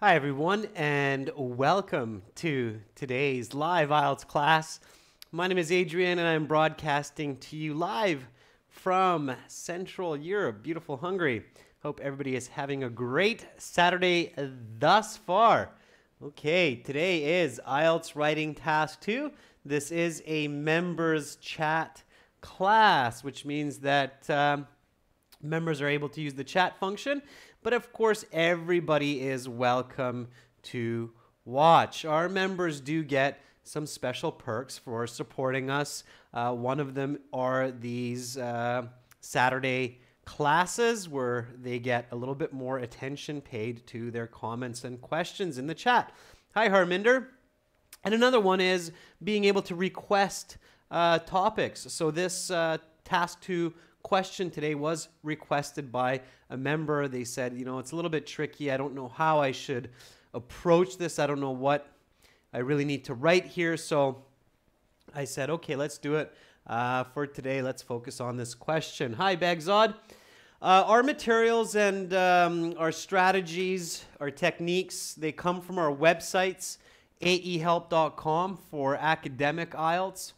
Hi everyone and welcome to today's live IELTS class. My name is Adrian and I'm broadcasting to you live from Central Europe, beautiful Hungary. Hope everybody is having a great Saturday thus far. Okay, today is IELTS Writing Task 2. This is a members chat class, which means that members are able to use the chat function, but of course everybody is welcome to watch. Our members do get some special perks for supporting us. One of them are these Saturday classes where they get a little bit more attention paid to their comments and questions in the chat. Hi Harminder. And another one is being able to request topics. So this task 2 question today was requested by a member. They said, you know, it's a little bit tricky. I don't know how I should approach this. I don't know what I really need to write here. So I said, okay, let's do it for today. Let's focus on this question. Hi, Bagzod. Our materials and our strategies, our techniques, they come from our websites, aehelp.com for academic IELTS.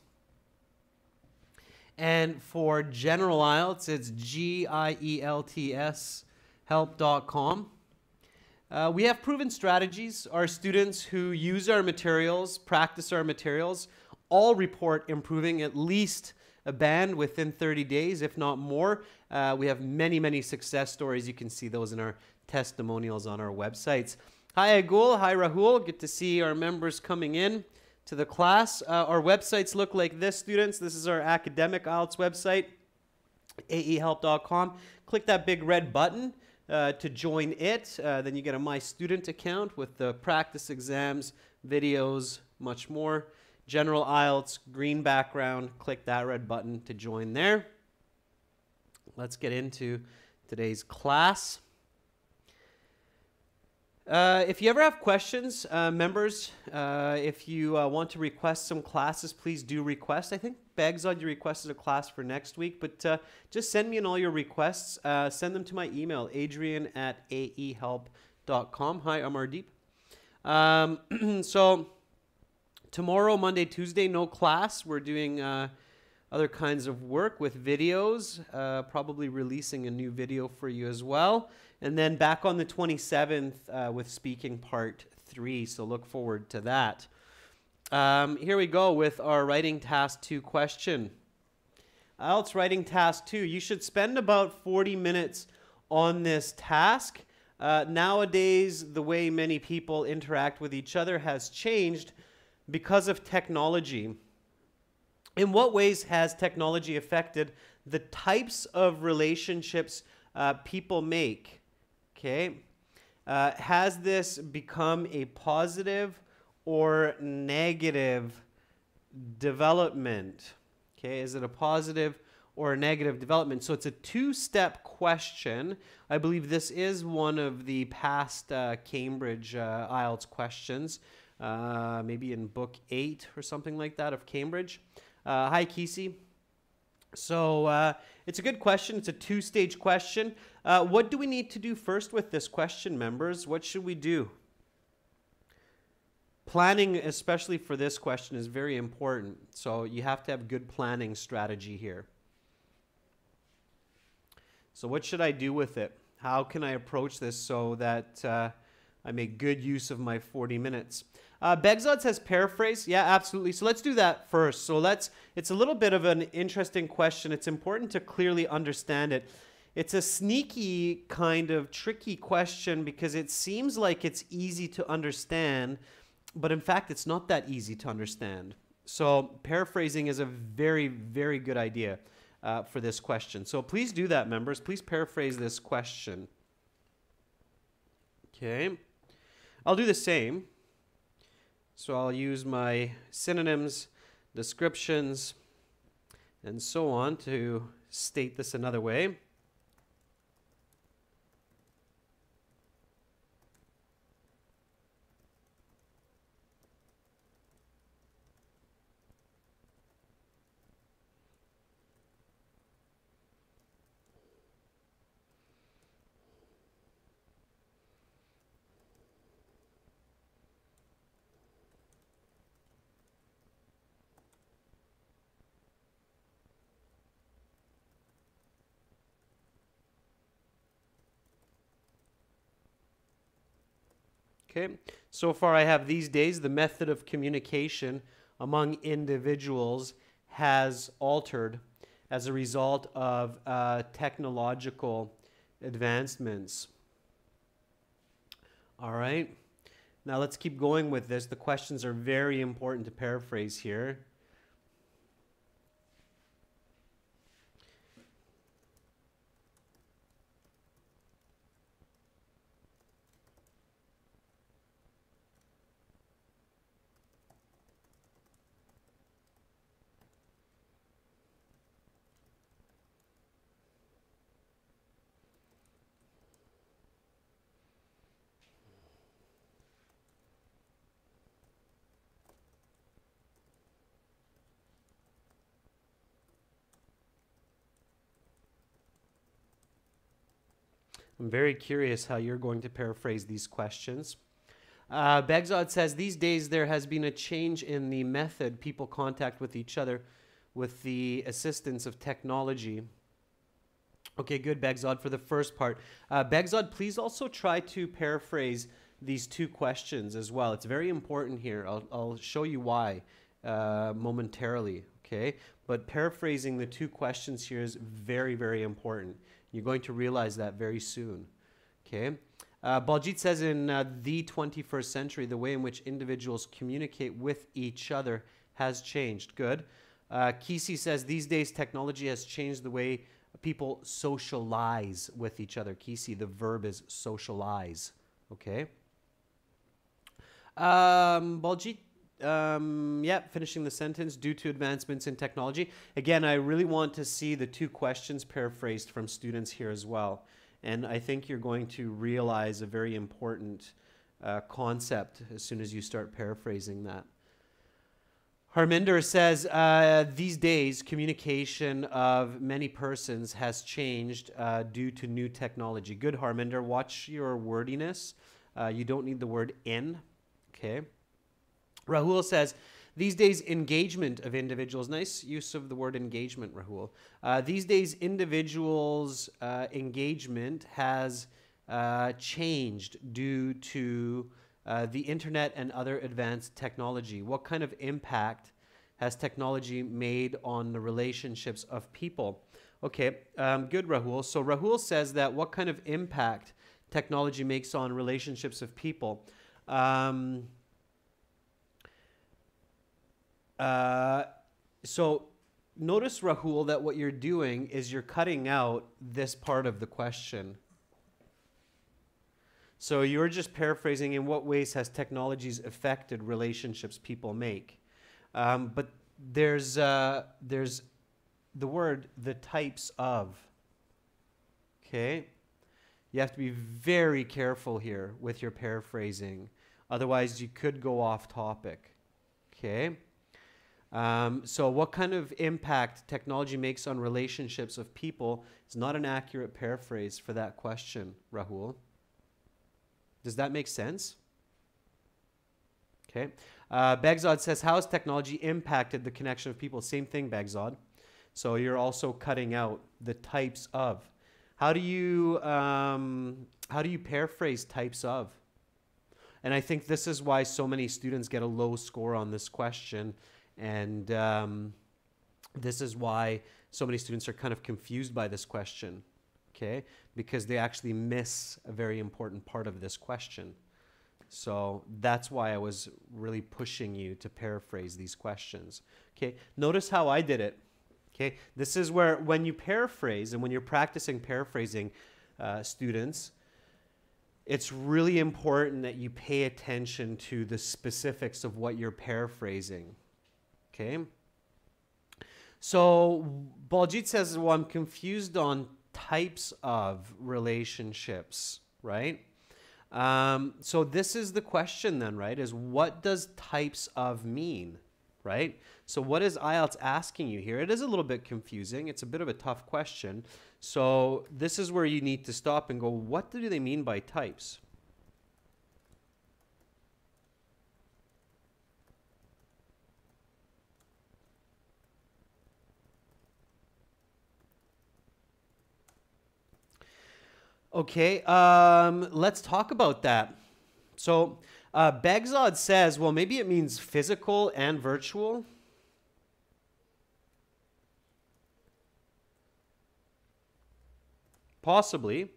And for general IELTS, it's GIELTS help.com. We have proven strategies. Our students who use our materials, practice our materials, all report improving at least a band within 30 days, if not more. We have many, many success stories. You can see those in our testimonials on our websites. Hi, Agul. Hi, Rahul. Good to see our members coming in to the class. Our websites look like this, students. This is our academic IELTS website, aehelp.com. Click that big red button to join it. Then you get a My Student account with the practice exams, videos, much more. General IELTS, green background. Click that red button to join there. Let's get into today's class. If you ever have questions, members, if you want to request some classes, please do request. I think, Bagzod, you requested a class for next week, but just send me in all your requests. Send them to my email, adrian@aehelp.com. Hi, I'm Ardeep. So tomorrow, Monday, Tuesday, no class. We're doing other kinds of work with videos, probably releasing a new video for you as well. And then back on the 27th with speaking part 3, so look forward to that. Here we go with our writing task 2 question. IELTS writing task 2. You should spend about 40 minutes on this task. Nowadays, the way many people interact with each other has changed because of technology. In what ways has technology affected the types of relationships people make? Okay. Has this become a positive or negative development? Okay. Is it a positive or a negative development? So it's a 2-step question. I believe this is one of the past Cambridge IELTS questions, maybe in book 8 or something like that of Cambridge. Hi, Kesey. So it's a good question. It's a 2-stage question. What do we need to do first with this question, members? What should we do? Planning, especially for this question, is very important. So you have to have good planning strategy here. So what should I do with it? How can I approach this so that I make good use of my 40 minutes? Begzod says paraphrase. Yeah, absolutely. So let's do that first. So it's a little bit of an interesting question. It's important to clearly understand it. It's a sneaky kind of tricky question because it seems like it's easy to understand, but in fact, it's not that easy to understand. So paraphrasing is a very, very good idea for this question. So please do that, members. Please paraphrase this question. Okay. I'll do the same. So I'll use my synonyms, descriptions, and so on to state this another way. Okay, so far I have these days the method of communication among individuals has altered as a result of technological advancements. All right, now let's keep going with this. The questions are very important to paraphrase here. I'm very curious how you're going to paraphrase these questions. Begzod says, these days there has been a change in the method people contact with each other with the assistance of technology. Okay, good, Begzod, for the first part. Begzod, please also try to paraphrase these two questions as well. It's very important here. I'll show you why momentarily, okay? But paraphrasing the two questions here is very, very important. You're going to realize that very soon, okay? Baljit says in the 21st century, the way in which individuals communicate with each other has changed. Good. Kisi says these days technology has changed the way people socialize with each other. Kisi, the verb is socialize. Okay. Baljit, yeah, finishing the sentence, due to advancements in technology. Again, I really want to see the two questions paraphrased from students here as well. And I think you're going to realize a very important concept as soon as you start paraphrasing that. Harminder says, these days, communication of many persons has changed due to new technology. Good, Harminder. Watch your wordiness. You don't need the word in. Okay. Rahul says, these days, engagement of individuals. Nice use of the word engagement, Rahul. These days, individuals' engagement has changed due to the internet and other advanced technology. What kind of impact has technology made on the relationships of people? Okay, good, Rahul. So Rahul says that what kind of impact technology makes on relationships of people. So notice, Rahul, that what you're doing is you're cutting out this part of the question. So you're just paraphrasing, in what ways has technologies affected relationships people make? But there's the word, the types of. Okay? You have to be very careful here with your paraphrasing. Otherwise, you could go off topic. Okay? So what kind of impact technology makes on relationships of people is not an accurate paraphrase for that question, Rahul. Does that make sense? Okay. Begzod says, how has technology impacted the connection of people? Same thing, Begzod. So you're also cutting out the types of. How do you paraphrase types of? And I think this is why so many students get a low score on this question. And this is why so many students are kind of confused by this question, okay? Because they actually miss a very important part of this question. So that's why I was really pushing you to paraphrase these questions, okay? Notice how I did it, okay? This is where, when you paraphrase and when you're practicing paraphrasing, students, it's really important that you pay attention to the specifics of what you're paraphrasing. Okay. So Baljit says, well, I'm confused on types of relationships, right? So this is the question then, right? Is what does types of mean, right? So what is IELTS asking you here? It is a little bit confusing. It's a bit of a tough question. So this is where you need to stop and go, what do they mean by types? Okay, let's talk about that. So Begzod says, well, maybe it means physical and virtual. Possibly.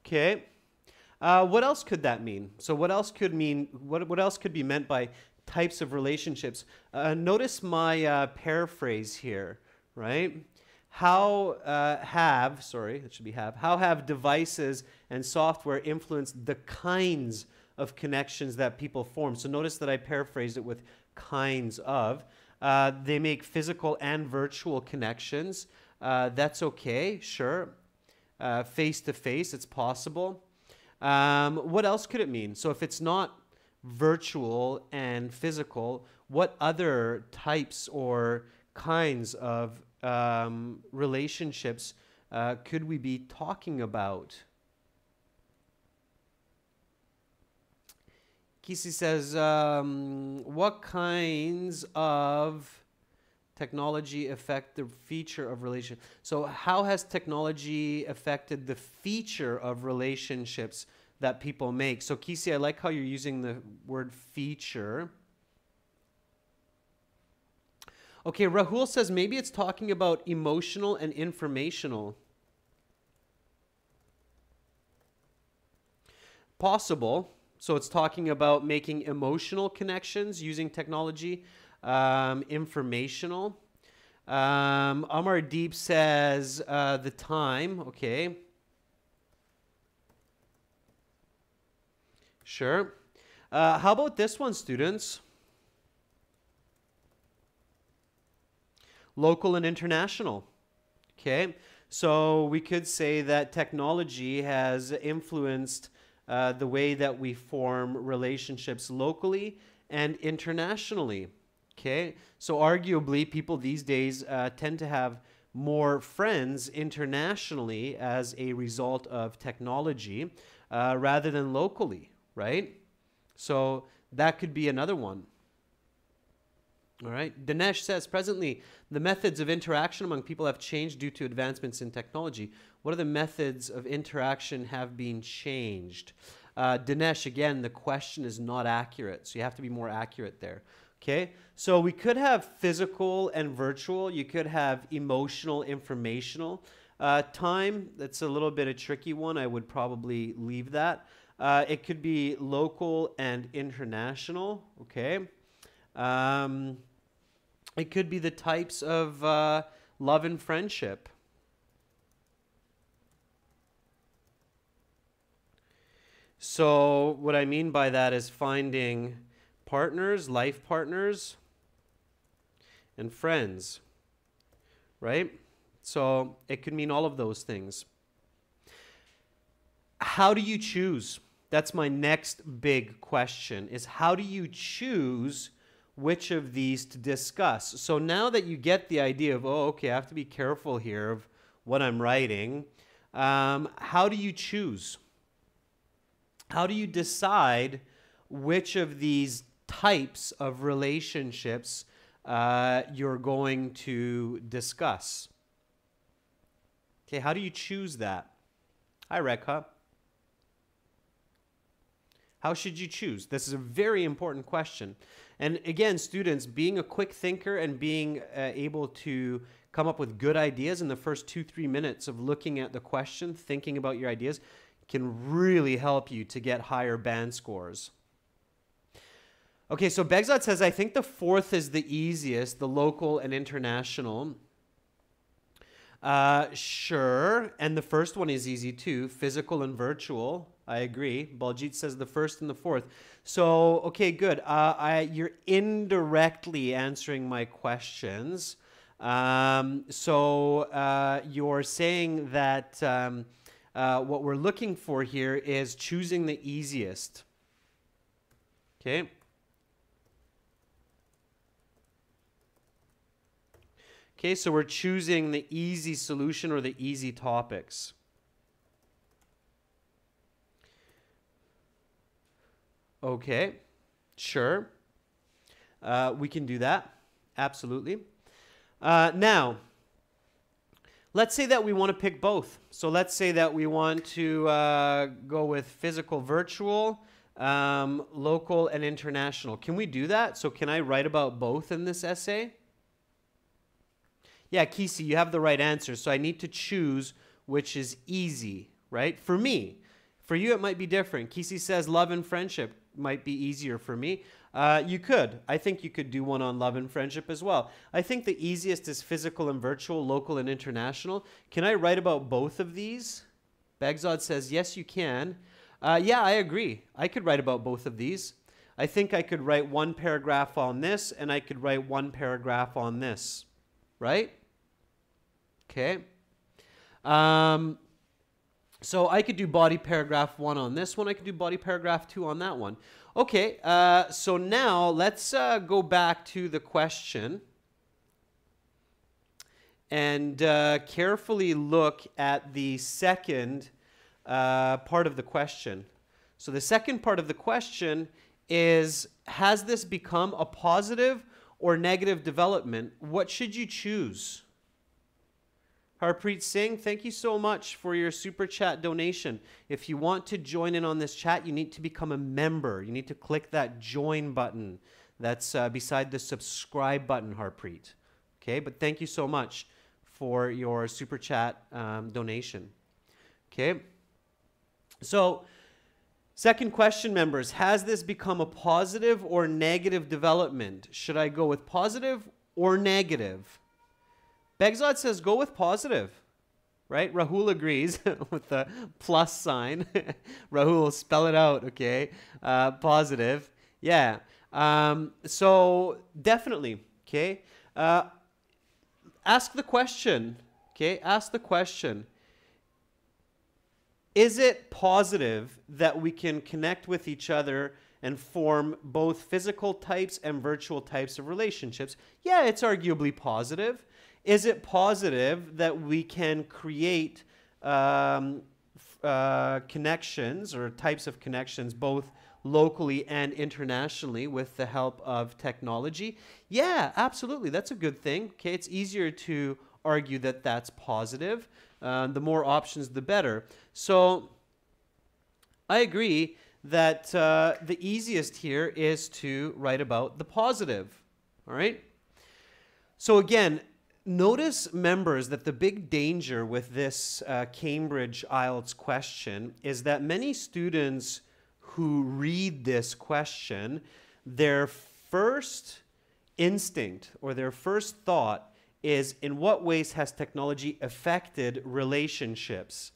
Okay. What else could that mean? So what else could mean, what else could be meant by types of relationships? Notice my paraphrase here, right? How have devices and software influenced the kinds of connections that people form? So notice that I paraphrased it with kinds of. They make physical and virtual connections. That's okay, sure. Face to face, it's possible. What else could it mean? So if it's not virtual and physical, what other types or kinds of relationships could we be talking about? Kisi says, what kinds of technology affect the feature of relationship? So how has technology affected the feature of relationships that people make? So Kisi, I like how you're using the word feature. Okay, Rahul says maybe it's talking about emotional and informational. Possible. So it's talking about making emotional connections using technology, informational. Amar Deep says the time. Okay. Sure. How about this one, students? Local and international. Okay. So we could say that technology has influenced the way that we form relationships locally and internationally. Okay, so arguably people these days tend to have more friends internationally as a result of technology rather than locally, right? So that could be another one. All right, Dinesh says, presently, the methods of interaction among people have changed due to advancements in technology. What are the methods of interaction have been changed? Dinesh, again, the question is not accurate, so you have to be more accurate there. Okay, so we could have physical and virtual. You could have emotional, informational. Time, that's a little bit a tricky one. I would probably leave that. It could be local and international. Okay. It could be the types of love and friendship. So what I mean by that is finding partners, life partners, and friends, right? So it could mean all of those things. How do you choose? That's my next big question, is how do you choose which of these to discuss? So now that you get the idea of, oh, okay, I have to be careful here of what I'm writing, how do you choose? How do you decide which of these types of relationships you're going to discuss? Okay, how do you choose that? Hi, Rekha. How should you choose? This is a very important question. And again, students, being a quick thinker and being able to come up with good ideas in the first 2-3 minutes of looking at the question, thinking about your ideas, can really help you to get higher band scores. Okay, so Begzad says, I think the fourth is the easiest, the local and international. Sure, and the first one is easy too, physical and virtual. I agree. Baljit says the first and the fourth. So, okay, good. You're indirectly answering my questions. You're saying that what we're looking for here is choosing the easiest. Okay. Okay, so we're choosing the easy solution or the easy topics. Okay, sure. We can do that. Absolutely. Now, Let's say that we want to pick both. So let's say that we want to go with physical, virtual, local, and international. Can we do that? So can I write about both in this essay? Yeah, Kisi, you have the right answer. So I need to choose which is easy, right? For me. For you, it might be different. Kisi says love and friendship might be easier for me. You could. I think you could do one on love and friendship as well. I think the easiest is physical and virtual, local and international. Can I write about both of these? Bagzad says, yes, you can. Yeah, I agree. I could write about both of these. I think I could write one paragraph on this, and I could write one paragraph on this. Right? Okay. So I could do body paragraph 1 on this one. I could do body paragraph 2 on that one. Okay, so now let's go back to the question and carefully look at the second part of the question. So the second part of the question is, has this become a positive or negative development? What should you choose? Harpreet Singh, thank you so much for your super chat donation. If you want to join in on this chat, you need to become a member. You need to click that join button that's beside the subscribe button, Harpreet. Okay, but thank you so much for your super chat donation. Okay, so second question, members, has this become a positive or negative development? Should I go with positive or negative? Begzad says go with positive, right? Rahul agrees with the plus sign. Rahul, spell it out, okay? Positive, yeah. So definitely, okay? Ask the question, okay? Ask the question. Is it positive that we can connect with each other and form both physical types and virtual types of relationships? Yeah, it's arguably positive. Is it positive that we can create connections or types of connections both locally and internationally with the help of technology? Yeah, absolutely. That's a good thing. Okay, it's easier to argue that that's positive. The more options, the better. So I agree that the easiest here is to write about the positive. All right? So again, notice, members, that the big danger with this Cambridge IELTS question is that many students who read this question, their first instinct or their first thought is, in what ways has technology affected relationships?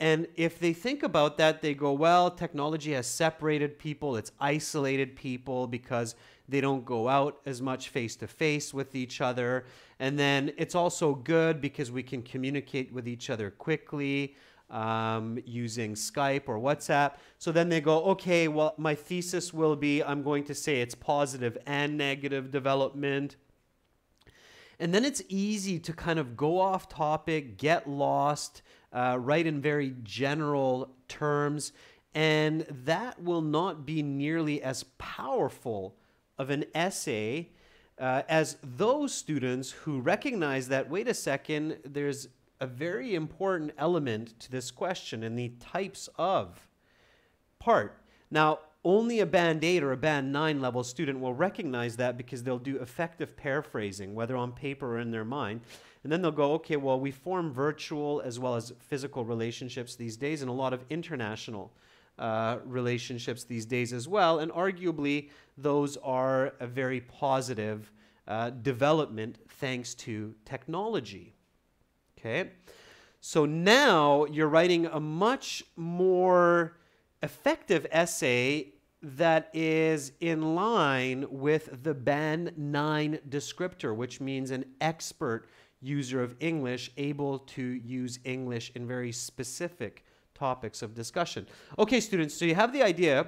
And if they think about that, they go, well, technology has separated people, it's isolated people because they don't go out as much face-to-face with each other. And then it's also good because we can communicate with each other quickly using Skype or WhatsApp. So then they go, okay, well, my thesis will be, I'm going to say it's positive and negative development. And then it's easy to kind of go off topic, get lost, write in very general terms, and that will not be nearly as powerful of an essay as those students who recognize that, wait a second, there's a very important element to this question and the types of part. Now, only a Band 8 or a Band 9 level student will recognize that because they'll do effective paraphrasing, whether on paper or in their mind. And then they'll go, okay, well, we form virtual as well as physical relationships these days and a lot of international relationships these days as well. And arguably, those are a very positive development thanks to technology. Okay? So now you're writing a much more effective essay that is in line with the Band 9 descriptor, which means an expert user of English able to use English in very specific topics of discussion. Okay, students, so you have the idea.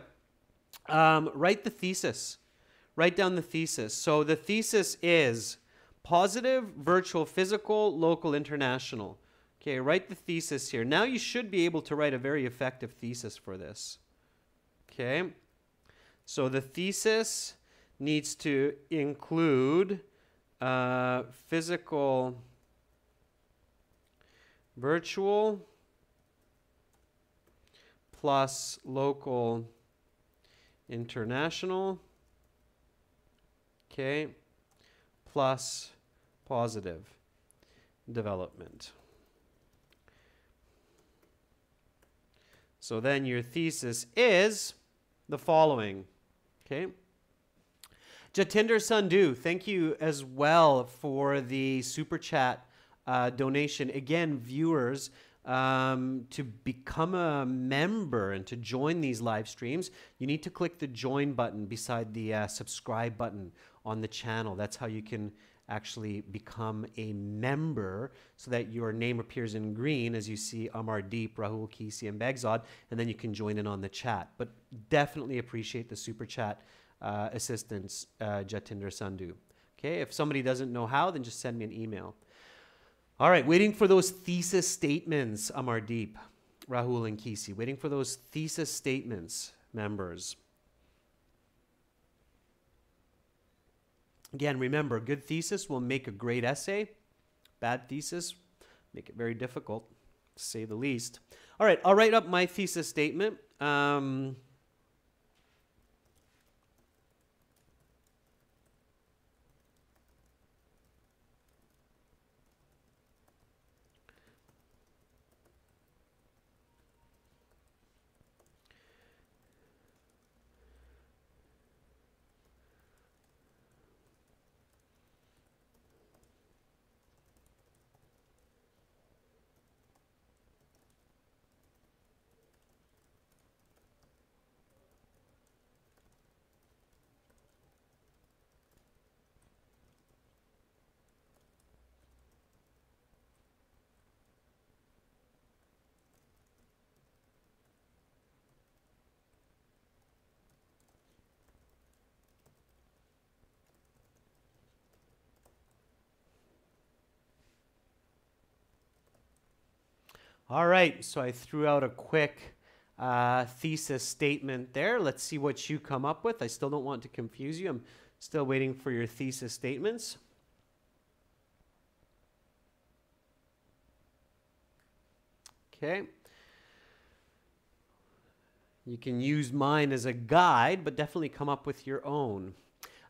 Write the thesis. Write down the thesis. So the thesis is positive, virtual, physical, local, international. Okay, write the thesis here. Now you should be able to write a very effective thesis for this. Okay, so the thesis needs to include physical Virtual plus local international, okay, plus positive development. So then your thesis is the following, okay? Jatinder Sandhu, thank you as well for the super chat donation. Again, viewers, to become a member and to join these live streams, you need to click the join button beside the subscribe button on the channel. That's how you can actually become a member so that your name appears in green as you see Amardeep, Rahul, Kisi, and Begzod, and then you can join in on the chat. But definitely appreciate the super chat assistance, Jatinder Sandhu. Okay, if somebody doesn't know how, then just send me an email. All right, waiting for those thesis statements, Amardeep, Rahul, and Kisi. Waiting for those thesis statements, members. Again, remember, good thesis will make a great essay. Bad thesis, make it very difficult, to say the least. All right, I'll write up my thesis statement. All right, so I threw out a quick thesis statement there. Let's see what you come up with. I still don't want to confuse you. I'm still waiting for your thesis statements. Okay. You can use mine as a guide, but definitely come up with your own.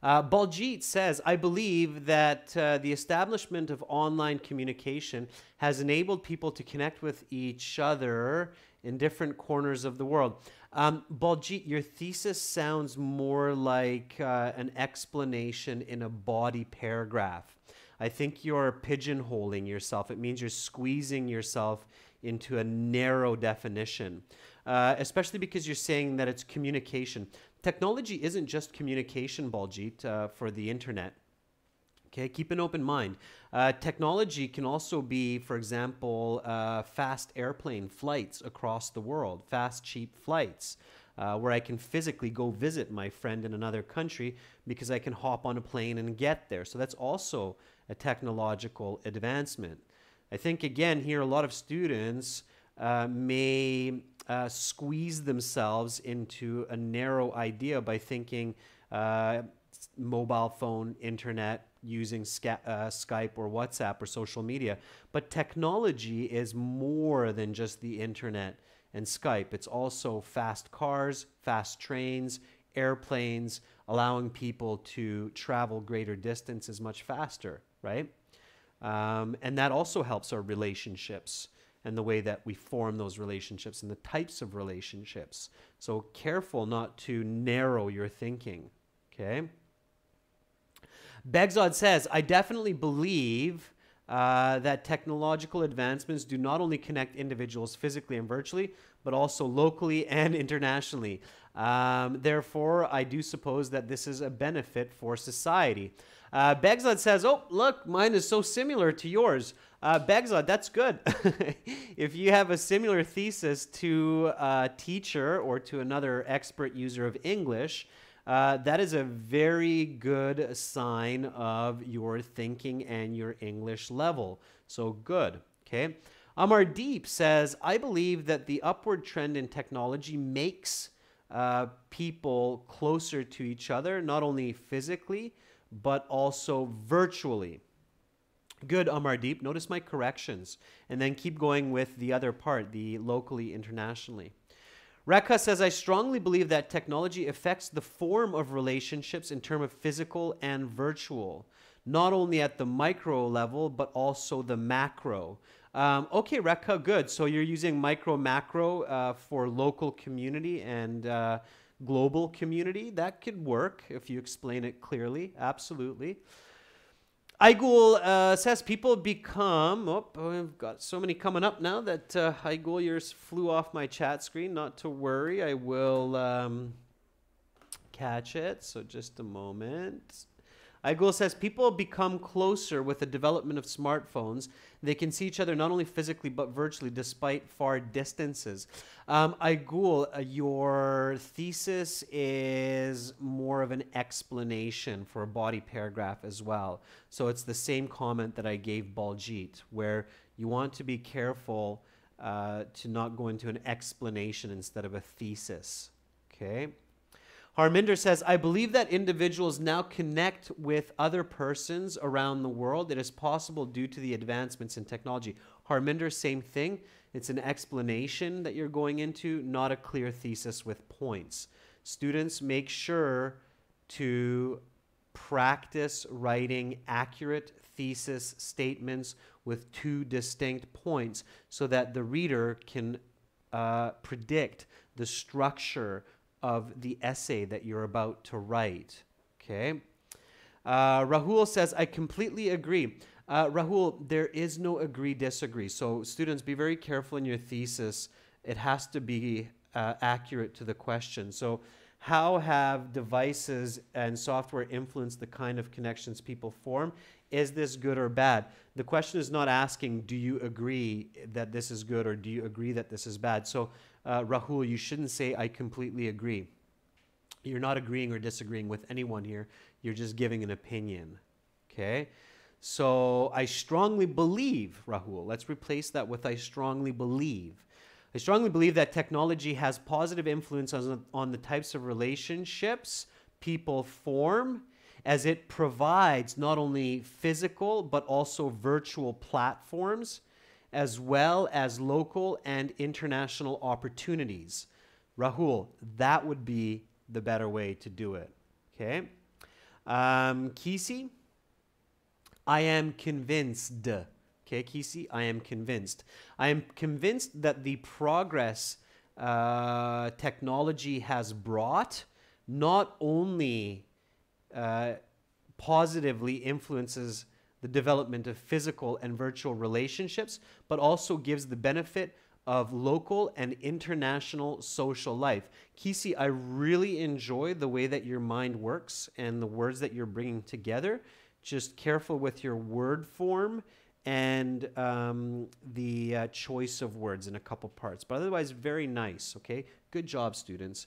Baljeet says, I believe that the establishment of online communication has enabled people to connect with each other in different corners of the world. Baljeet, your thesis sounds more like an explanation in a body paragraph. I think you're pigeonholing yourself. It means you're squeezing yourself into a narrow definition, especially because you're saying that it's communication. Technology isn't just communication, Baljeet, for the internet. Okay, keep an open mind. Technology can also be, for example, fast airplane flights across the world, fast, cheap flights, where I can physically go visit my friend in another country because I can hop on a plane and get there. So that's also a technological advancement. I think, again, here a lot of students may squeeze themselves into a narrow idea by thinking mobile phone, internet, using Skype or WhatsApp or social media. But technology is more than just the internet and Skype. It's also fast cars, fast trains, airplanes, allowing people to travel greater distances much faster, right? And that also helps our relationships and the way that we form those relationships and the types of relationships. So careful not to narrow your thinking, okay? Begzod says, I definitely believe that technological advancements do not only connect individuals physically and virtually, but also locally and internationally. Therefore, I do suppose that this is a benefit for society. Begzod says, oh, look, mine is so similar to yours. Begzod, that's good. If you have a similar thesis to a teacher or to another expert user of English, that is a very good sign of your thinking and your English level. So good, okay? Amardeep says, I believe that the upward trend in technology makes people closer to each other, not only physically, but also virtually. Good, Amardeep. Notice my corrections. And then keep going with the other part, the locally, internationally. Rekha says, I strongly believe that technology affects the form of relationships in terms of physical and virtual, not only at the micro level, but also the macro. Okay, Rekha, good. So you're using micro, macro for local community and global community. That could work if you explain it clearly. Absolutely. Aigul says people become, we've got so many coming up now that Aigul, yours flew off my chat screen. Not to worry, I will catch it. So just a moment. Aigul says people become closer with the development of smartphones. They can see each other not only physically but virtually despite far distances. Aigul, your thesis is more of an explanation for a body paragraph as well. So it's the same comment that I gave Baljit, where you want to be careful to not go into an explanation instead of a thesis. Okay. Harminder says, I believe that individuals now connect with other persons around the world. It is possible due to the advancements in technology. Harminder, same thing. It's an explanation that you're going into, not a clear thesis with points. Students, make sure to practice writing accurate thesis statements with 2 distinct points so that the reader can predict the structure of the essay that you're about to write. Okay. Rahul says, I completely agree. Rahul, there is no agree, disagree. So students, be very careful in your thesis. It has to be accurate to the question. So how have devices and software influenced the kind of connections people form? Is this good or bad? The question is not asking, do you agree that this is good or do you agree that this is bad? So Rahul, you shouldn't say, I completely agree. You're not agreeing or disagreeing with anyone here. You're just giving an opinion. Okay? So I strongly believe, Rahul, let's replace that with I strongly believe. I strongly believe that technology has positive influence on the types of relationships people form, as it provides not only physical but also virtual platforms, as well as local and international opportunities. Rahul, that would be the better way to do it. Okay? Kisi, I am convinced. Okay, Kisi, I am convinced. I am convinced that the progress technology has brought not only positively influences the development of physical and virtual relationships, but also gives the benefit of local and international social life. Kisi, I really enjoy the way that your mind works and the words that you're bringing together. Just careful with your word form and the choice of words in a couple parts. But otherwise, very nice, okay? Good job, students.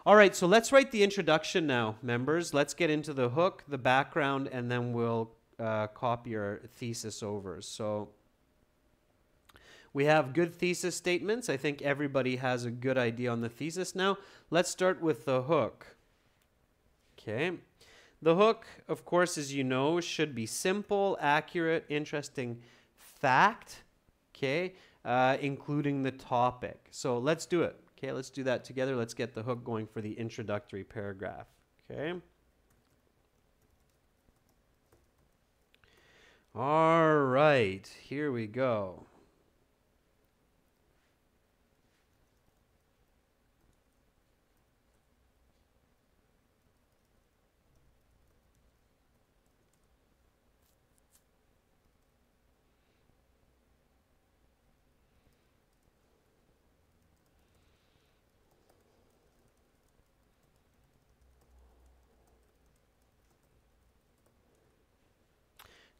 All right, so let's write the introduction now, members. Let's get into the hook, the background, and then we'll copy our thesis over. So we have good thesis statements. I think everybody has a good idea on the thesis now. Let's start with the hook. Okay. The hook, of course, as you know, should be simple, accurate, interesting fact, okay, including the topic. So let's do it. Okay, let's do that together. Let's get the hook going for the introductory paragraph. Okay. All right, here we go.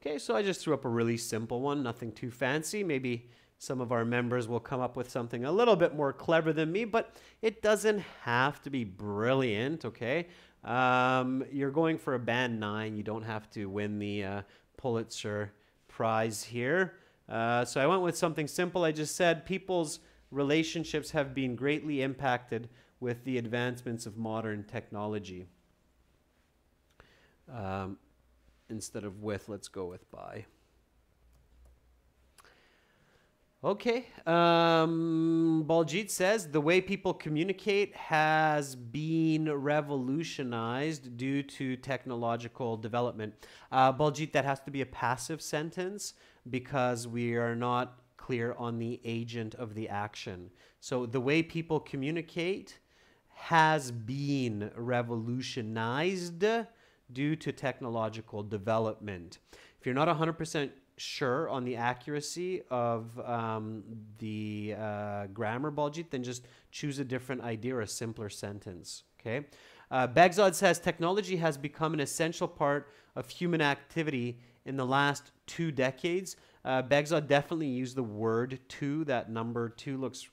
Okay, so I just threw up a really simple one, nothing too fancy. Maybe some of our members will come up with something a little bit more clever than me, but it doesn't have to be brilliant, okay? You're going for a band 9. You don't have to win the Pulitzer Prize here. So I went with something simple. I just said people's relationships have been greatly impacted with the advancements of modern technology. Instead of with, let's go with by. Okay. Baljit says the way people communicate has been revolutionized due to technological development. Baljit, that has to be a passive sentence because we are not clear on the agent of the action. So the way people communicate has been revolutionized due to technological development. If you're not 100% sure on the accuracy of the grammar, Baljit, then just choose a different idea or a simpler sentence. Okay. Begzod says technology has become an essential part of human activity in the last 2 decades. Begzod definitely used the word two. That number two looks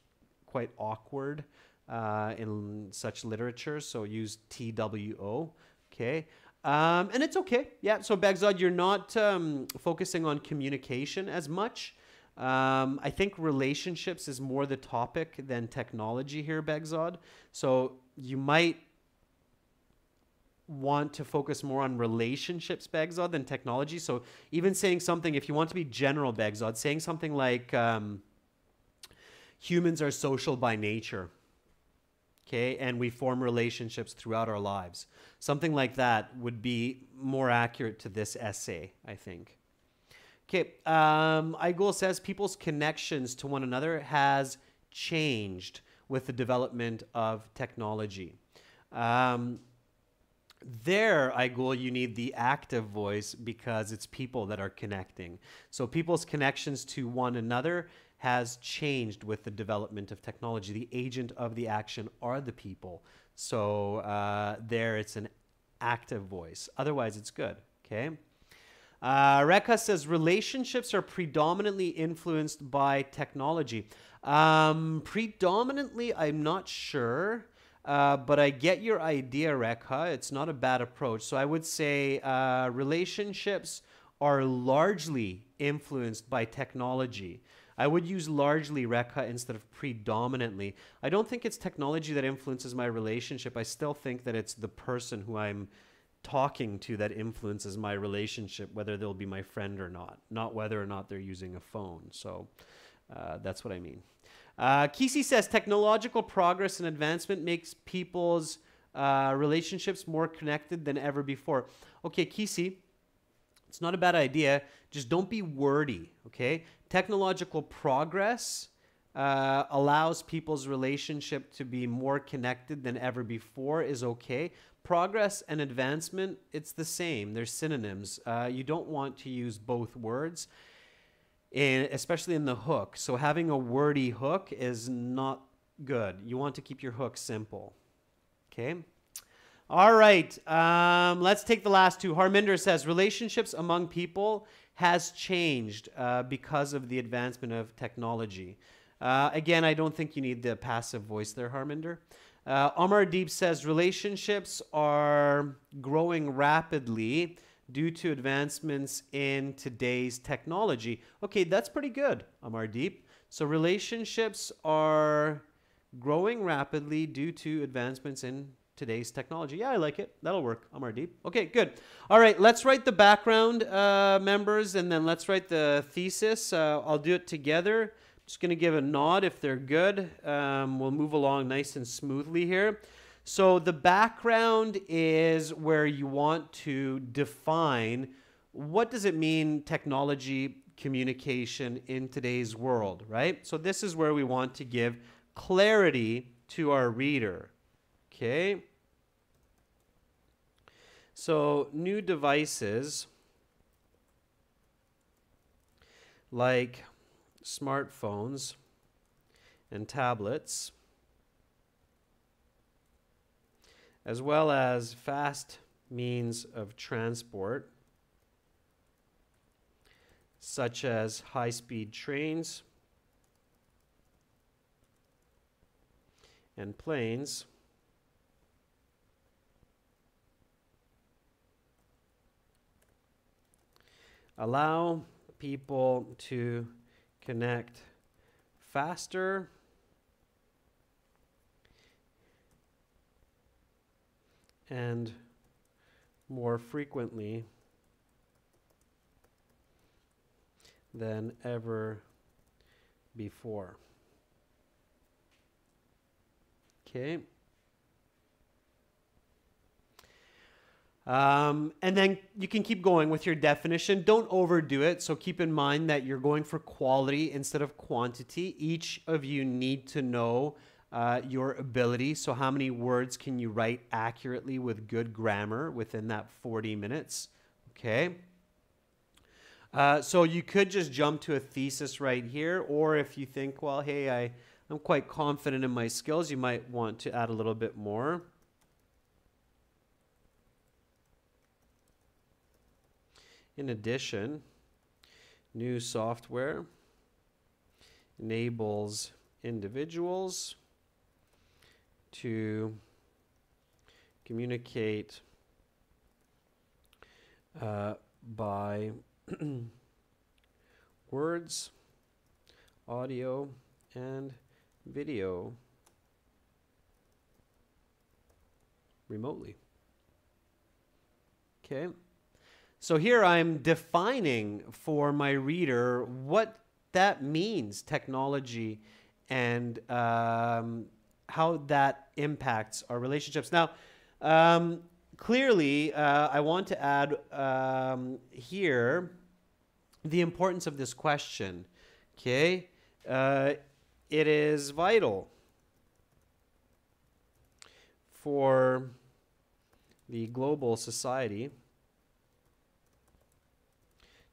quite awkward in such literature, so use TWO. Okay. And it's okay. Yeah. So Begzod, you're not focusing on communication as much. I think relationships is more the topic than technology here, Begzod. So you might want to focus more on relationships, Begzod, than technology. So even saying something, if you want to be general, Begzod, saying something like humans are social by nature. Okay, and we form relationships throughout our lives. Something like that would be more accurate to this essay, I think. Okay, Igul says people's connections to one another has changed with the development of technology. There, Igul, you need the active voice because it's people that are connecting. So people's connections to one another has changed with the development of technology. The agent of the action are the people. So there it's an active voice. Otherwise, it's good. Okay. Rekha says relationships are predominantly influenced by technology. Predominantly, I'm not sure. But I get your idea, Rekha. It's not a bad approach. So I would say relationships are largely influenced by technology. I would use largely, Rekha, instead of predominantly. I don't think it's technology that influences my relationship. I still think that it's the person who I'm talking to that influences my relationship, whether they'll be my friend or not whether or not they're using a phone. So that's what I mean. Kisi says technological progress and advancement makes people's relationships more connected than ever before. Okay, Kisi, it's not a bad idea. Just don't be wordy, okay? Technological progress allows people's relationship to be more connected than ever before is okay. Progress and advancement, it's the same. They're synonyms. You don't want to use both words, especially in the hook. So having a wordy hook is not good. You want to keep your hook simple. Okay? All right. Let's take the last two. Harminder says, relationships among people has changed because of the advancement of technology. Again, I don't think you need the passive voice there, Harminder. Omar Deep says, relationships are growing rapidly due to advancements in today's technology. Okay, that's pretty good, Amar Deep. So relationships are growing rapidly due to advancements in today's technology. Yeah, I like it. That'll work, Amar Deep. Okay, good. All right, let's write the background, members, and then let's write the thesis. I'll do it together. Just going to give a nod if they're good. We'll move along nice and smoothly here. So the background is where you want to define what does it mean technology communication in today's world, right? So this is where we want to give clarity to our reader, okay? So new devices like smartphones and tablets, as well as fast means of transport, such as high-speed trains and planes, allow people to connect faster and more frequently than ever before. Okay. And then you can keep going with your definition. Don't overdo it. So keep in mind that you're going for quality instead of quantity. Each of you need to know your ability. So how many words can you write accurately with good grammar within that 40 minutes? Okay. So you could just jump to a thesis right here. Or if you think, well, hey, I'm quite confident in my skills, you might want to add a little bit more. In addition, new software enables individuals to communicate by words, audio, and video remotely. Okay. So here I'm defining for my reader what that means, technology, and how that impacts our relationships. Now, clearly, I want to add here the importance of this question. Okay, it is vital for the global society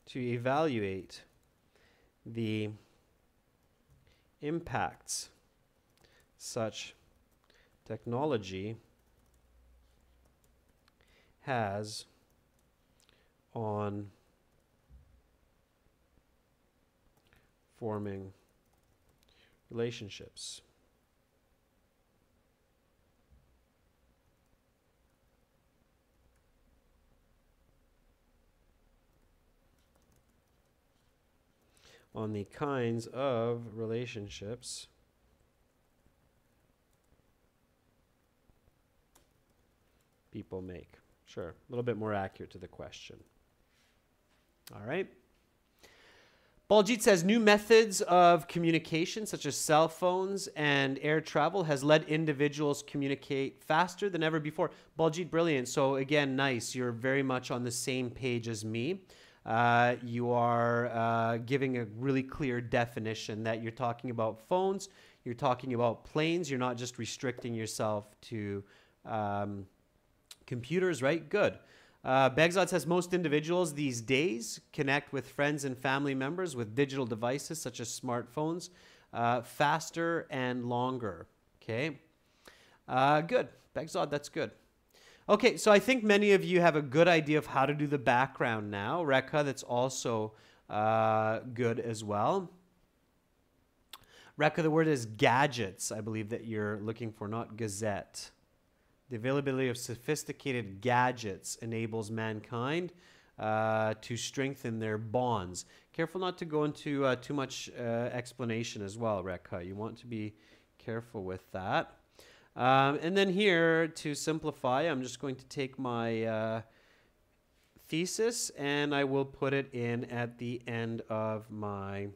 to evaluate the impacts such technology has on forming relationships. On the kinds of relationships people make. Sure, a little bit more accurate to the question. All right. Baljit says new methods of communication such as cell phones and air travel has led individuals communicate faster than ever before. Baljit, brilliant. So again, nice. You're very much on the same page as me. You are giving a really clear definition that you're talking about phones, you're talking about planes, you're not just restricting yourself to computers, right? Good. Begzad says most individuals these days connect with friends and family members with digital devices such as smartphones faster and longer. Okay. Good. Begzad, that's good. Okay, so I think many of you have a good idea of how to do the background now. Rekha, that's also good as well. Rekha, the word is gadgets, I believe that you're looking for, not gazette. The availability of sophisticated gadgets enables mankind to strengthen their bonds. Careful not to go into too much explanation as well, Rekha. You want to be careful with that. And then here, to simplify, I'm just going to take my thesis and I will put it in at the end of my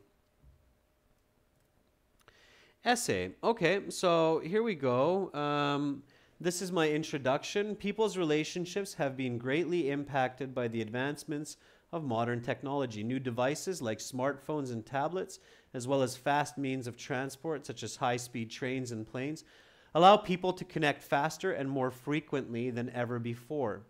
essay. Okay, so here we go. This is my introduction. People's relationships have been greatly impacted by the advancements of modern technology. New devices like smartphones and tablets, as well as fast means of transport such as high-speed trains and planes, allow people to connect faster and more frequently than ever before.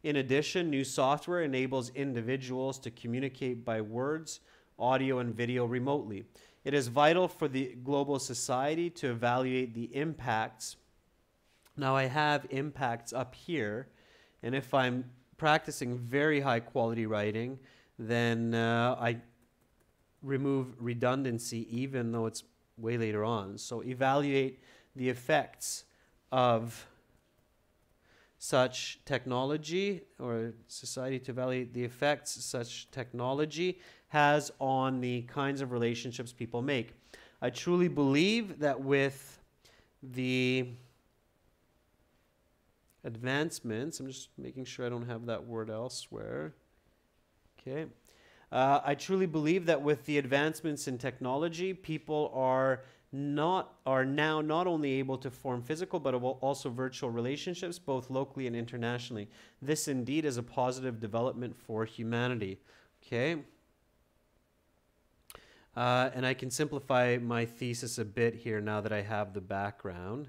In addition, new software enables individuals to communicate by words, audio, and video remotely. It is vital for the global society to evaluate the impacts. Now I have impacts up here, and if I'm practicing very high quality writing, then I remove redundancy even though it's way later on. So evaluate the effects of such technology, or society to evaluate the effects such technology has on the kinds of relationships people make. I truly believe that with the advancements, I'm just making sure I don't have that word elsewhere. Okay. I truly believe that with the advancements in technology, people are now not only able to form physical but also virtual relationships, both locally and internationally. This indeed is a positive development for humanity. Okay. And I can simplify my thesis a bit here now that I have the background.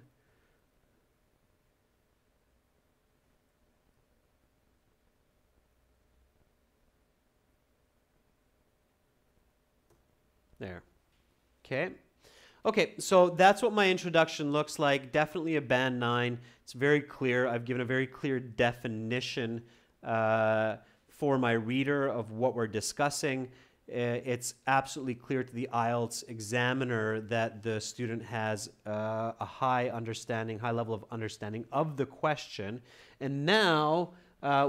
There. Okay. Okay, so that's what my introduction looks like. Definitely a band 9. It's very clear. I've given a very clear definition for my reader of what we're discussing. It's absolutely clear to the IELTS examiner that the student has a high level of understanding of the question. And now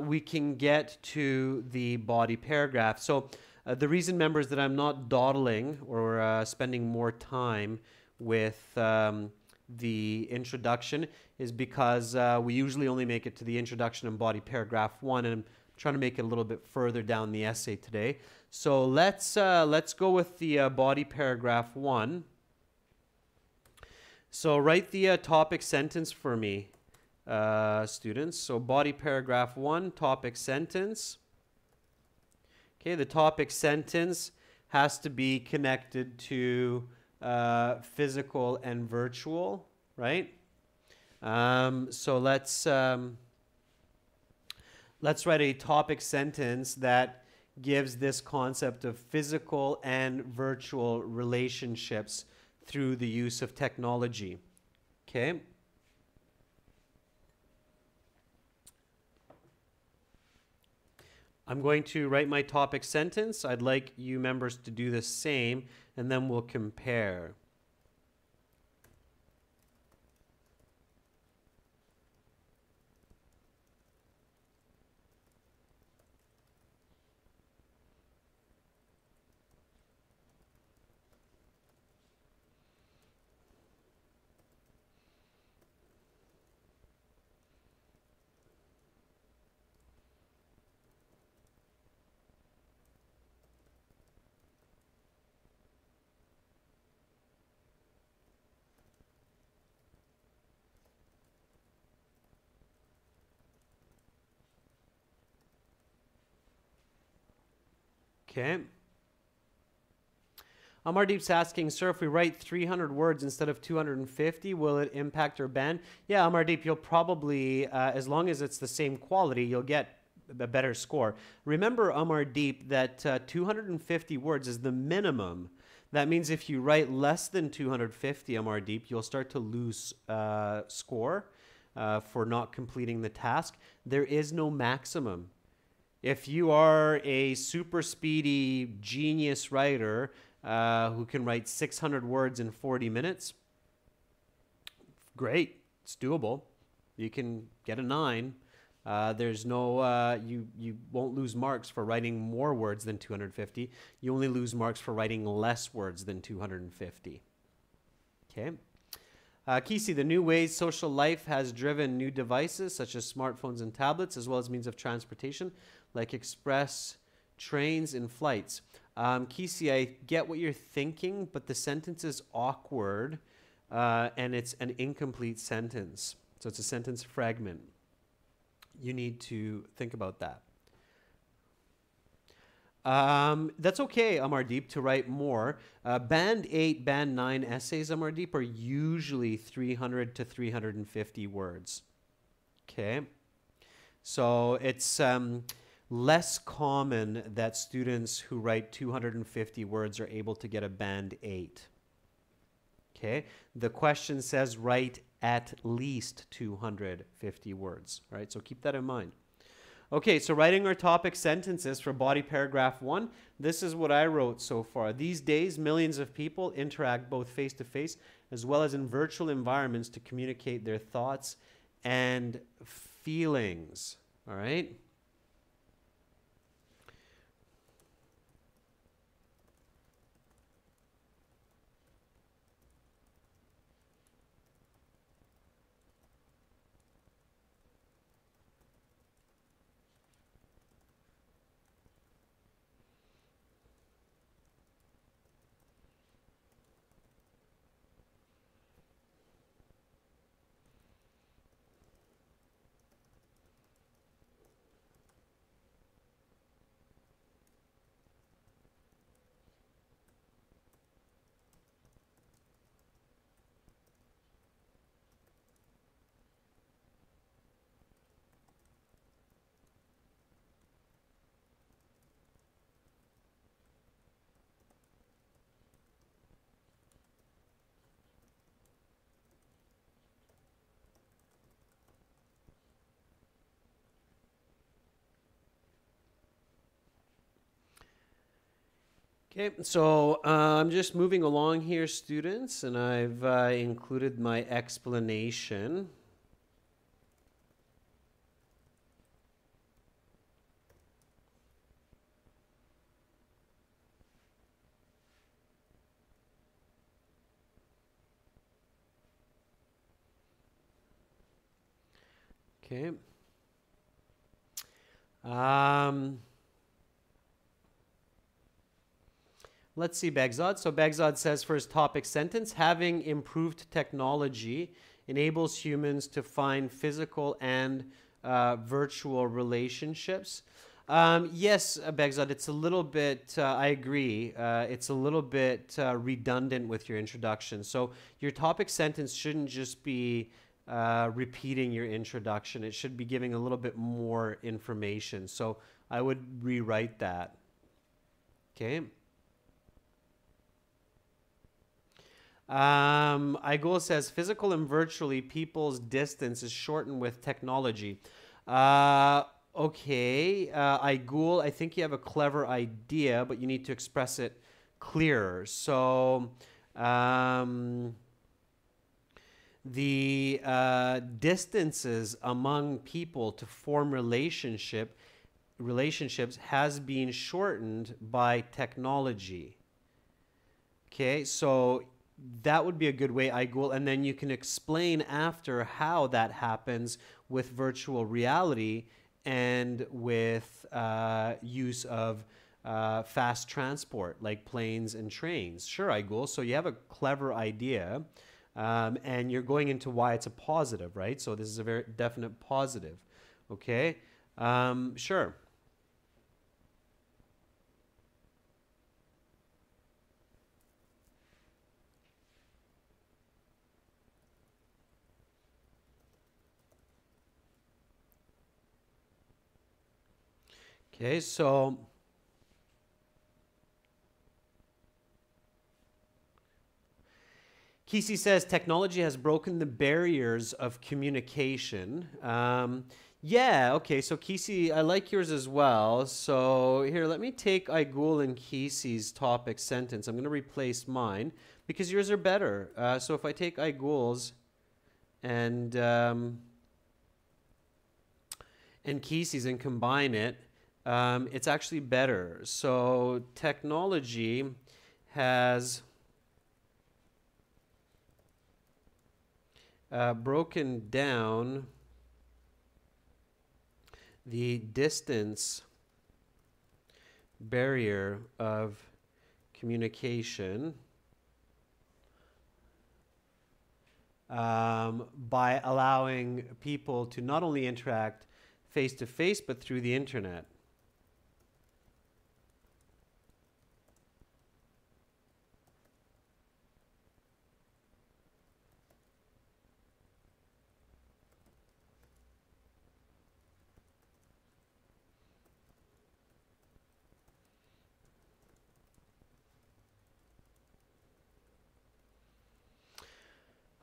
we can get to the body paragraph. So the reason, members, that I'm not dawdling or spending more time with the introduction is because we usually only make it to the introduction and body paragraph 1, and I'm trying to make it a little bit further down the essay today. So let's go with the body paragraph 1. So write the topic sentence for me, students. So body paragraph 1, topic sentence. Okay, the topic sentence has to be connected to physical and virtual, right? So let's write a topic sentence that gives this concept of physical and virtual relationships through the use of technology. Okay. I'm going to write my topic sentence. I'd like you members to do the same, and then we'll compare. Okay. Amardeep's asking, sir, if we write 300 words instead of 250, will it impact our band? Yeah, Amardeep, you'll probably, as long as it's the same quality, you'll get a better score. Remember, Amardeep, that 250 words is the minimum. That means if you write less than 250, Amardeep, you'll start to lose score for not completing the task. There is no maximum. If you are a super speedy genius writer who can write 600 words in 40 minutes, great, it's doable. You can get a 9. There's no, you won't lose marks for writing more words than 250. You only lose marks for writing less words than 250. Okay. Kisi, the new ways social life has driven new devices such as smartphones and tablets, as well as means of transportation like express trains and flights. Kisi, I get what you're thinking, but the sentence is awkward and it's an incomplete sentence. So it's a sentence fragment. You need to think about that. That's okay, Amardeep, to write more. Band 8, Band 9 essays, Amardeep, are usually 300 to 350 words. Okay? So it's less common that students who write 250 words are able to get a Band 8. Okay? The question says write at least 250 words. All right? So keep that in mind. Okay, so writing our topic sentences for body paragraph 1, this is what I wrote so far. These days, millions of people interact both face-to-face as well as in virtual environments to communicate their thoughts and feelings. All right? Okay, so I'm just moving along here, students, and I've included my explanation. Okay. Um, let's see, Begzod. So Begzod says for his topic sentence, having improved technology enables humans to find physical and virtual relationships. Yes, Begzod, it's a little bit, I agree, it's a little bit redundant with your introduction. So your topic sentence shouldn't just be repeating your introduction. It should be giving a little bit more information. So I would rewrite that. Okay. Igul says physical and virtually people's distance is shortened with technology. Okay, Igul, I think you have a clever idea, but you need to express it clearer. So, the distances among people to form relationships has been shortened by technology. Okay, so that would be a good way, Igul, and then you can explain after how that happens with virtual reality and with use of fast transport like planes and trains. Sure, Igul. So you have a clever idea, and you're going into why it's a positive, right? So this is a very definite positive. Okay, sure. Okay, so Kesey says technology has broken the barriers of communication. Yeah, okay, so Kesey, I like yours as well. So here, let me take Igul and Kesey's topic sentence. I'm going to replace mine because yours are better. So if I take Igul's and Kesey's and combine it, it's actually better. So technology has broken down the distance barrier of communication by allowing people to not only interact face to face but through the internet.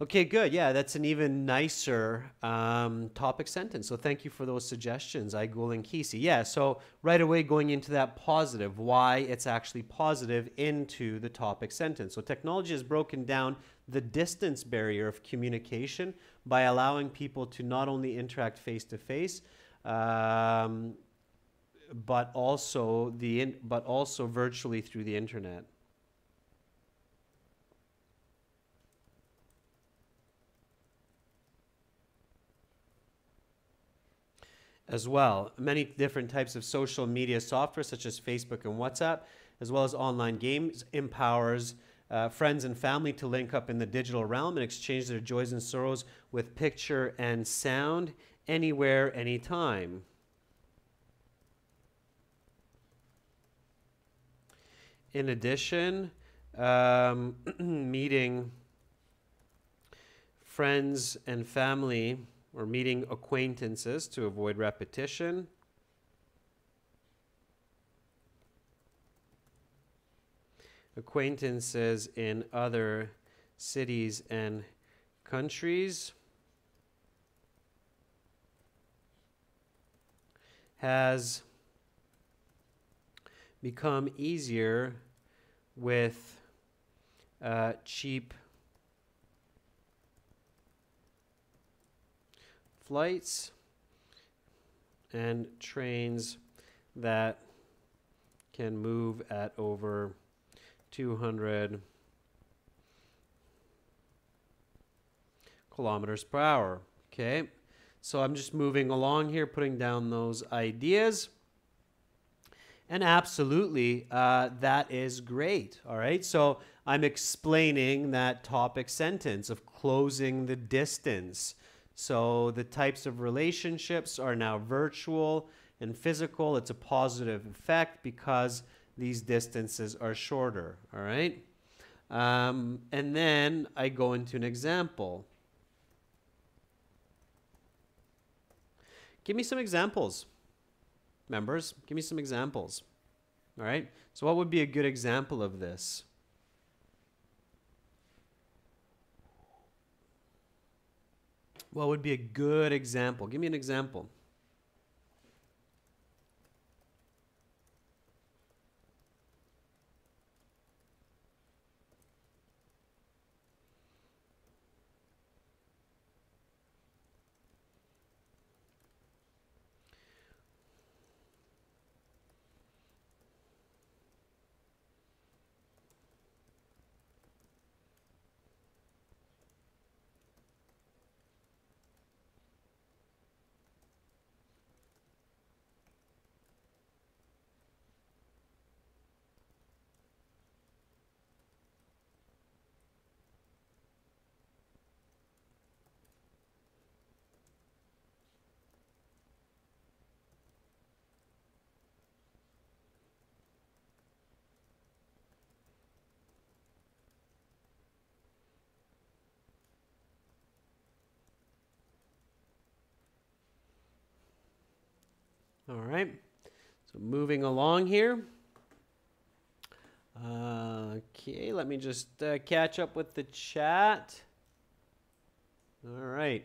Okay, good. Yeah, that's an even nicer topic sentence. So thank you for those suggestions, Igul and Kesey. Yeah, so right away going into that positive, why it's actually positive into the topic sentence. So technology has broken down the distance barrier of communication by allowing people to not only interact face to face, but also virtually through the internet. As well. Many different types of social media software, such as Facebook and WhatsApp, as well as online games, empowers friends and family to link up in the digital realm and exchange their joys and sorrows with picture and sound anywhere, anytime. In addition, meeting friends and family or meeting acquaintances to avoid repetition. Acquaintances in other cities and countries has become easier with cheap flights and trains that can move at over 200 kilometers per hour. Okay, so I'm just moving along here, putting down those ideas. And absolutely, that is great. All right, so I'm explaining that topic sentence of closing the distance. So the types of relationships are now virtual and physical. It's a positive effect because these distances are shorter. All right, and then I go into an example. Give me some examples. Members, give me some examples. All right, so what would be a good example of this? What would be a good example? Give me an example. All right, so moving along here. Okay, let me just catch up with the chat. All right.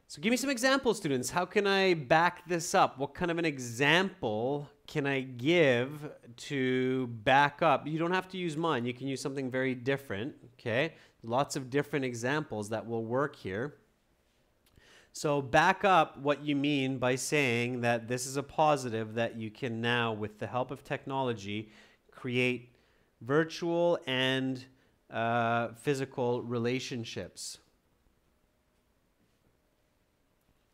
So give me some examples, students. How can I back this up? What kind of an example can I give to back up? You don't have to use mine. You can use something very different, okay? Lots of different examples that will work here. So back up what you mean by saying that this is a positive that you can now, with the help of technology, create virtual and physical relationships.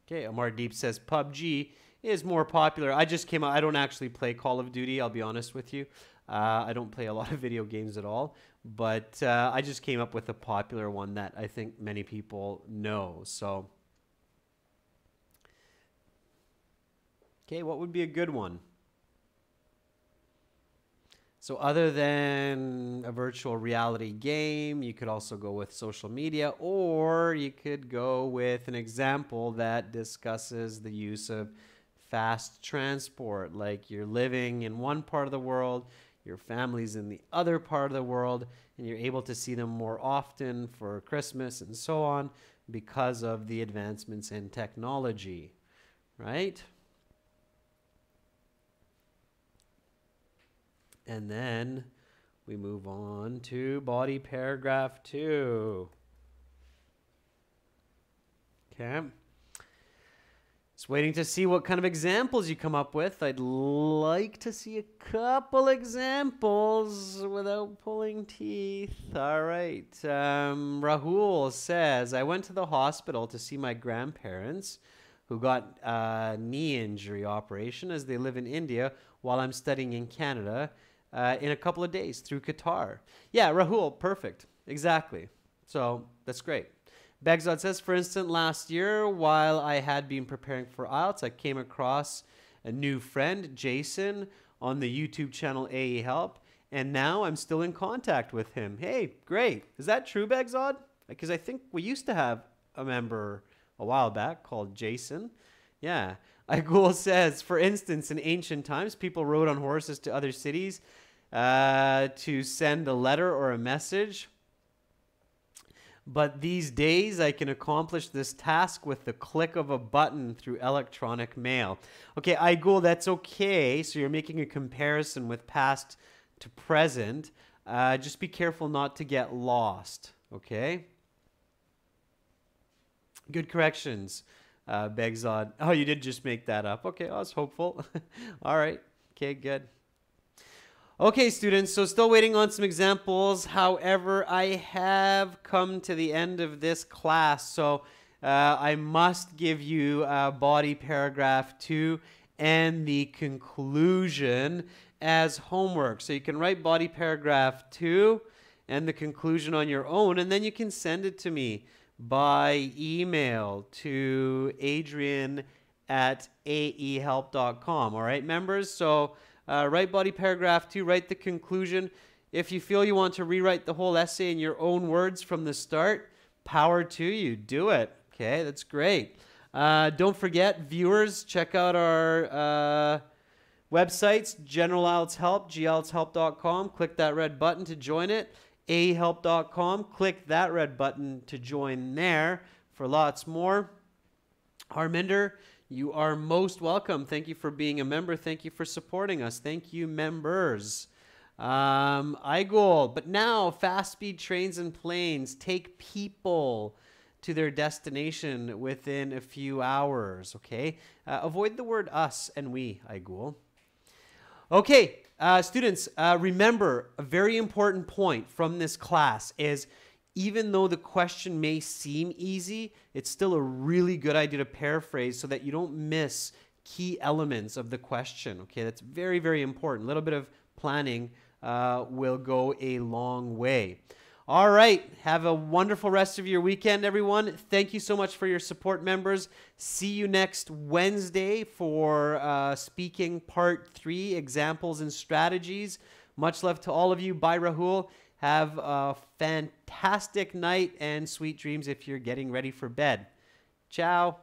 Okay, Amar Deep says PUBG is more popular. I just came out. I don't actually play Call of Duty, I'll be honest with you. I don't play a lot of video games at all. But I just came up with a popular one that I think many people know. So, okay, what would be a good one? So other than a virtual reality game, you could also go with social media, or you could go with an example that discusses the use of fast transport, like you're living in one part of the world, your family's in the other part of the world, and you're able to see them more often for Christmas and so on because of the advancements in technology, right? And then we move on to body paragraph 2. Okay. Just waiting to see what kind of examples you come up with. I'd like to see a couple examples without pulling teeth. All right. Rahul says, I went to the hospital to see my grandparents who got a knee injury operation as they live in India while I'm studying in Canada. In a couple of days through Qatar. Yeah, Rahul, perfect. Exactly. So that's great. Begzod says, for instance, last year, while I had been preparing for IELTS, I came across a new friend, Jason, on the YouTube channel AE Help, and now I'm still in contact with him. Hey, great. Is that true, Begzod? Because I think we used to have a member a while back called Jason. Yeah. Igul says, for instance, in ancient times, people rode on horses to other cities to send a letter or a message. But these days, I can accomplish this task with the click of a button through electronic mail. Okay, Igul, that's okay. So you're making a comparison with past to present. Just be careful not to get lost, okay? Good corrections, Begzod. Oh, you did just make that up. Okay, I was hopeful. All right. Okay, good. Okay, students, so still waiting on some examples. However, I have come to the end of this class, so I must give you body paragraph 2 and the conclusion as homework. So you can write body paragraph 2 and the conclusion on your own, and then you can send it to me by email to adrian@aehelp.com. All right, members? So write body paragraph 2, write the conclusion. If you feel you want to rewrite the whole essay in your own words from the start, power to you. Do it. Okay, that's great. Don't forget, viewers, check out our websites, General IELTS Help, gieltshelp.com. Click that red button to join it. ahelp.com. Click that red button to join there for lots more. Harminder, you are most welcome. Thank you for being a member. Thank you for supporting us. Thank you, members. Igul, but now fast speed trains and planes take people to their destination within a few hours, okay? Avoid the word us and we, Igul. Okay, students, remember a very important point from this class is even though the question may seem easy, it's still a really good idea to paraphrase so that you don't miss key elements of the question. Okay, that's very, very important. A little bit of planning will go a long way. All right, have a wonderful rest of your weekend, everyone. Thank you so much for your support, members. See you next Wednesday for speaking part 3, examples and strategies. Much love to all of you. Bye, Rahul. Have a fantastic night and sweet dreams if you're getting ready for bed. Ciao.